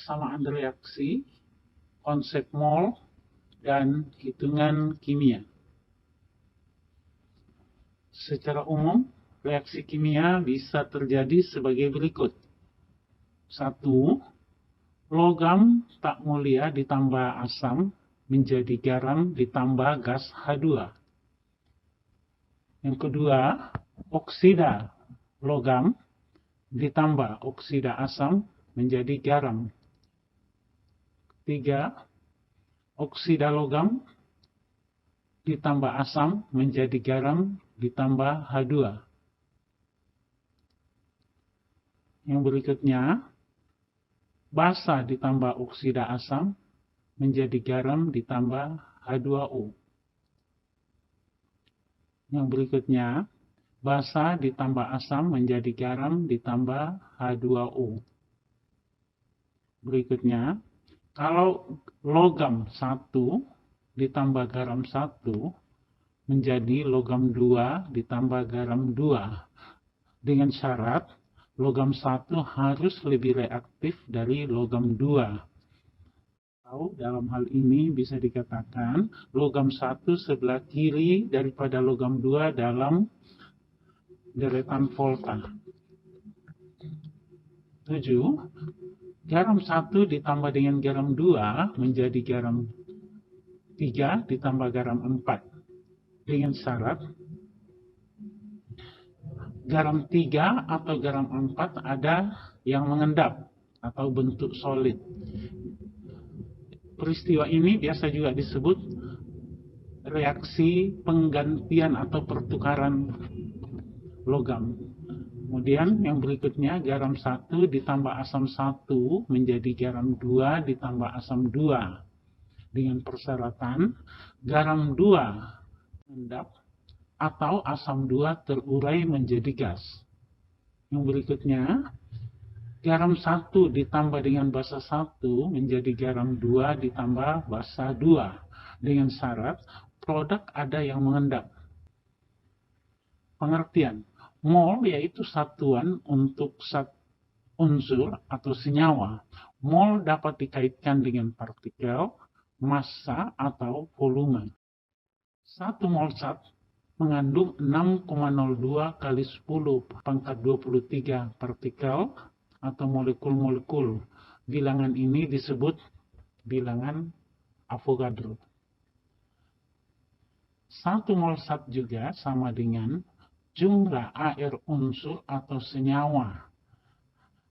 persamaan reaksi, konsep mol, dan hitungan kimia. Secara umum, reaksi kimia bisa terjadi sebagai berikut. 1. Logam tak mulia ditambah asam menjadi garam ditambah gas H2. Yang kedua, oksida logam ditambah oksida asam menjadi garam. Ketiga, oksida logam ditambah asam menjadi garam ditambah H2. Yang berikutnya, basa ditambah oksida asam menjadi garam ditambah H2O. Yang berikutnya, basa ditambah asam menjadi garam ditambah H2O. Berikutnya, kalau logam 1 ditambah garam 1 menjadi logam 2 ditambah garam 2. Dengan syarat, logam 1 harus lebih reaktif dari logam 2. Atau dalam hal ini bisa dikatakan logam 1 sebelah kiri daripada logam 2 dalam deretan volta. 7. Garam 1 ditambah dengan garam 2 menjadi garam 3 ditambah garam 4. Dengan syarat garam 3 atau garam 4 ada yang mengendap atau bentuk solid. Peristiwa ini biasa juga disebut reaksi penggantian atau pertukaran logam. Kemudian yang berikutnya, garam 1 ditambah asam 1 menjadi garam 2 ditambah asam 2. Dengan persyaratan garam 2 mengendap atau asam 2 terurai menjadi gas. Yang berikutnya, garam 1 ditambah dengan basa 1 menjadi garam 2 ditambah basa 2. Dengan syarat produk ada yang mengendap. Pengertian, mol yaitu satuan untuk unsur atau senyawa. Mol dapat dikaitkan dengan partikel, massa, atau volume. 1 mol zat mengandung 6,02 kali 10 pangkat 23 partikel atau molekul-molekul. Bilangan ini disebut bilangan Avogadro. 1 mol zat juga sama dengan jumlah air unsur atau senyawa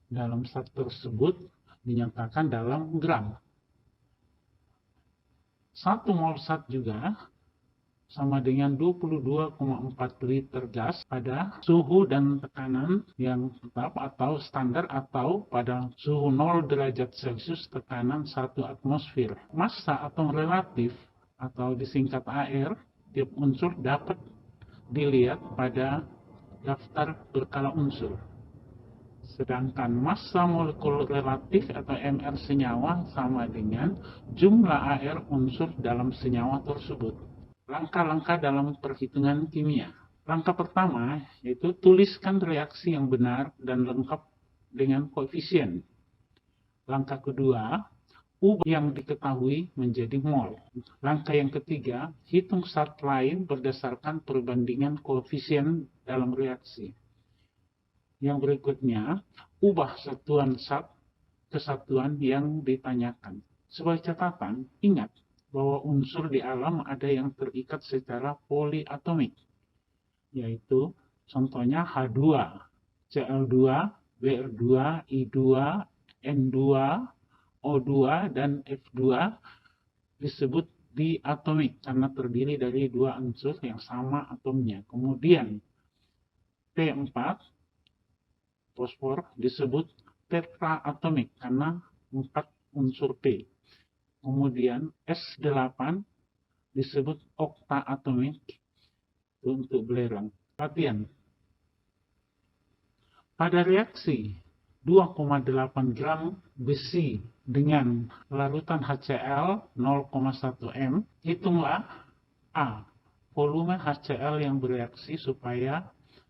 dalam zat tersebut dinyatakan dalam gram. 1 mol zat juga sama dengan 22,4 liter gas pada suhu dan tekanan yang tetap atau standar atau pada suhu 0 derajat Celcius tekanan 1 atmosfer. Massa atom relatif atau disingkat AR tiap unsur dapat dilihat pada daftar berkala unsur. Sedangkan massa molekul relatif atau MR senyawa sama dengan jumlah AR unsur dalam senyawa tersebut. Langkah-langkah dalam perhitungan kimia. Langkah pertama yaitu tuliskan reaksi yang benar dan lengkap dengan koefisien. Langkah kedua, ubah yang diketahui menjadi mol. Langkah yang ketiga, hitung zat lain berdasarkan perbandingan koefisien dalam reaksi. Yang berikutnya, ubah satuan zat ke satuan yang ditanyakan. Sebagai catatan, ingat bahwa unsur di alam ada yang terikat secara poliatomik, yaitu contohnya H2, Cl2, Br2, I2, N2, O2, dan F2 disebut diatomik karena terdiri dari 2 unsur yang sama atomnya. Kemudian P4, fosfor, disebut tetraatomik karena 4 unsur P. Kemudian S8 disebut oktaatomik untuk belerang. Perhatian, pada reaksi 2,8 gram besi dengan larutan HCl 0,1 m, hitunglah A. Volume HCl yang bereaksi supaya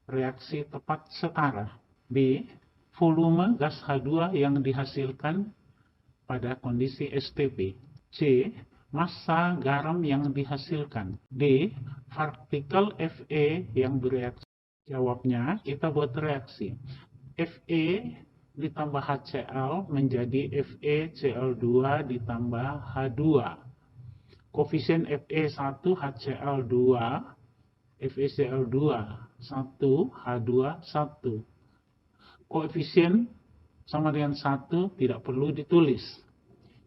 reaksi tepat setara. B. Volume gas H2 yang dihasilkan pada kondisi STP. C. Massa garam yang dihasilkan. D. Partikel Fe yang bereaksi. Jawabnya, kita buat reaksi. Fe ditambah HCl menjadi FeCl2 ditambah H2. Koefisien Fe1 HCl2, FeCl2 1, H2 1. Koefisien sama dengan 1 tidak perlu ditulis.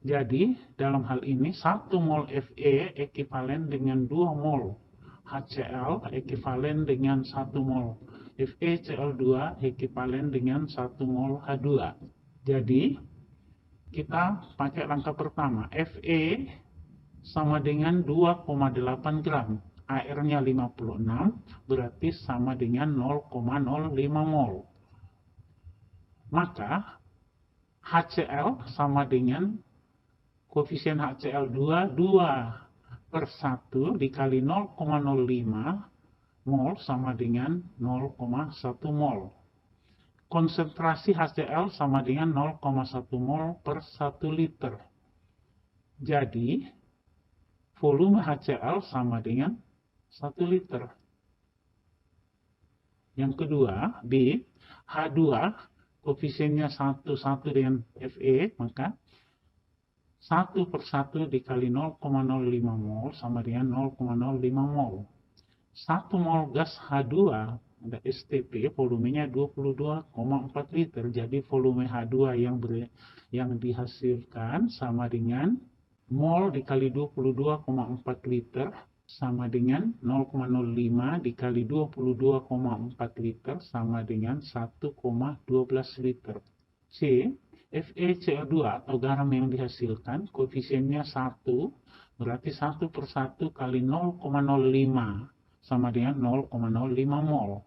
Jadi, dalam hal ini 1 mol Fe ekivalen dengan 2 mol HCl ekivalen dengan 1 mol FeCl2 ekivalen dengan 1 mol H2. Jadi, kita pakai langkah pertama. Fe sama dengan 2,8 gram. Airnya 56, berarti sama dengan 0,05 mol. Maka, HCl sama dengan koefisien HCl2 2/1 dikali 0,05 mol sama dengan 0,1 mol. Konsentrasi HCl sama dengan 0,1 mol per 1 liter. Jadi, volume HCl sama dengan 1 liter. Yang kedua, B. H2, koefisiennya 1 dengan Fe, maka 1/1 dikali 0,05 mol sama dengan 0,05 mol. 1 mol gas H2 ada STP, volumenya 22,4 liter. Jadi volume H2 yang dihasilkan sama dengan mol dikali 22,4 liter sama dengan 0,05 dikali 22,4 liter sama dengan 1,12 liter. C. FeCl2 atau garam yang dihasilkan, koefisiennya 1, berarti 1/1 kali 0,05 sama dengan 0,05 mol.